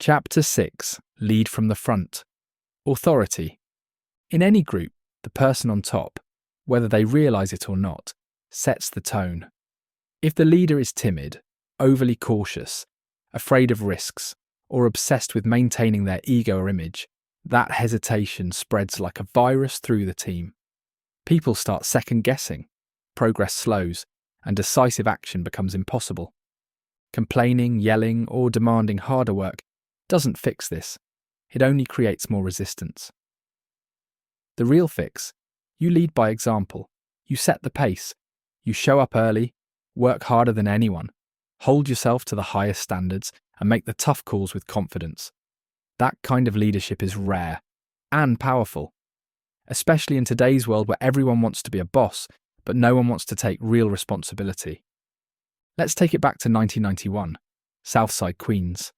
Chapter 6. Lead from the front. Authority. In any group, the person on top, whether they realize it or not, sets the tone. If the leader is timid, overly cautious, afraid of risks, or obsessed with maintaining their ego or image, that hesitation spreads like a virus through the team. People start second-guessing, progress slows, and decisive action becomes impossible. Complaining, yelling, or demanding harder work doesn't fix this. It only creates more resistance. The real fix: you lead by example. You set the pace. You show up early, work harder than anyone, hold yourself to the highest standards, and make the tough calls with confidence. That kind of leadership is rare and powerful, especially in today's world where everyone wants to be a boss, but no one wants to take real responsibility. Let's take it back to 1991, Southside Queens.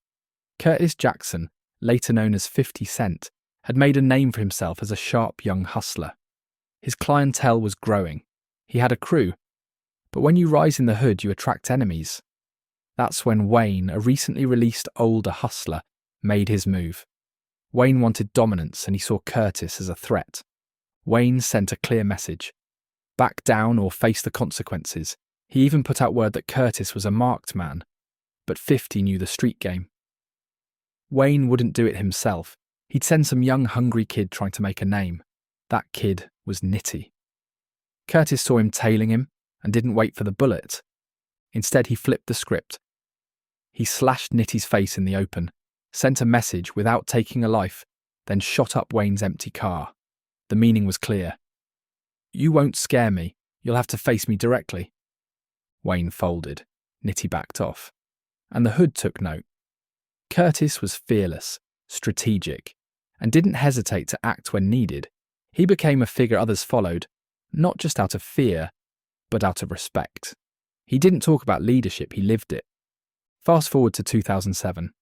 Curtis Jackson, later known as 50 Cent, had made a name for himself as a sharp young hustler. His clientele was growing. He had a crew. But when you rise in the hood, you attract enemies. That's when Wayne, a recently released older hustler, made his move. Wayne wanted dominance and he saw Curtis as a threat. Wayne sent a clear message: back down or face the consequences. He even put out word that Curtis was a marked man, but 50 knew the street game. Wayne wouldn't do it himself. He'd send some young hungry kid trying to make a name. That kid was Nitty. Curtis saw him tailing him and didn't wait for the bullet. Instead, he flipped the script. He slashed Nitty's face in the open, sent a message without taking a life, then shot up Wayne's empty car. The meaning was clear. You won't scare me. You'll have to face me directly. Wayne folded. Nitty backed off. And the hood took note. Curtis was fearless, strategic, and didn't hesitate to act when needed. He became a figure others followed, not just out of fear, but out of respect. He didn't talk about leadership, he lived it. Fast forward to 2007.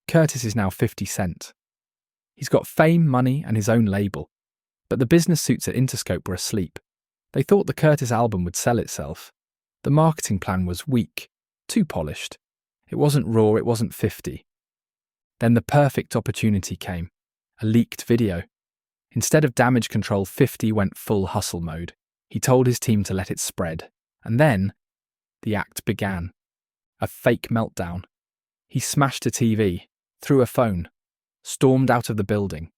Curtis is now 50 Cent. He's got fame, money, and his own label. But the business suits at Interscope were asleep. They thought the Curtis album would sell itself. The marketing plan was weak, too polished. It wasn't raw, it wasn't 50. Then the perfect opportunity came. A leaked video. Instead of damage control, 50 went full hustle mode. He told his team to let it spread. And then, the act began. A fake meltdown. He smashed a TV, threw a phone, stormed out of the building.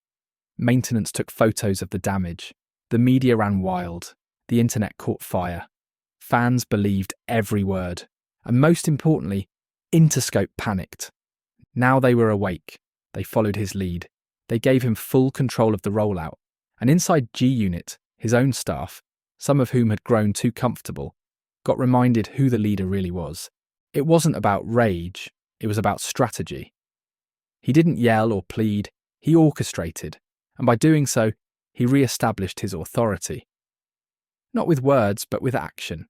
Maintenance took photos of the damage. The media ran wild. The internet caught fire. Fans believed every word. And most importantly, Interscope panicked. Now they were awake. They followed his lead. They gave him full control of the rollout. And inside G-Unit, his own staff, some of whom had grown too comfortable, got reminded who the leader really was. It wasn't about rage, it was about strategy. He didn't yell or plead, he orchestrated, and by doing so, he re-established his authority. Not with words, but with action.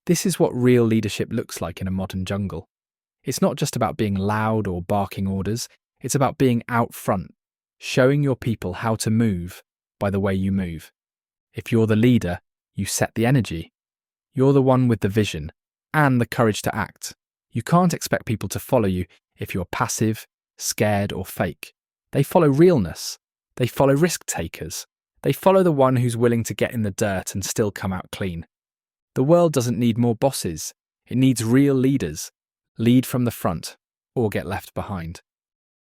This is what real leadership looks like in a modern jungle. It's not just about being loud or barking orders, it's about being out front, showing your people how to move by the way you move. If you're the leader, you set the energy. You're the one with the vision and the courage to act. You can't expect people to follow you if you're passive, scared, or fake. They follow realness. They follow risk takers. They follow the one who's willing to get in the dirt and still come out clean. The world doesn't need more bosses. It needs real leaders. Lead from the front or get left behind.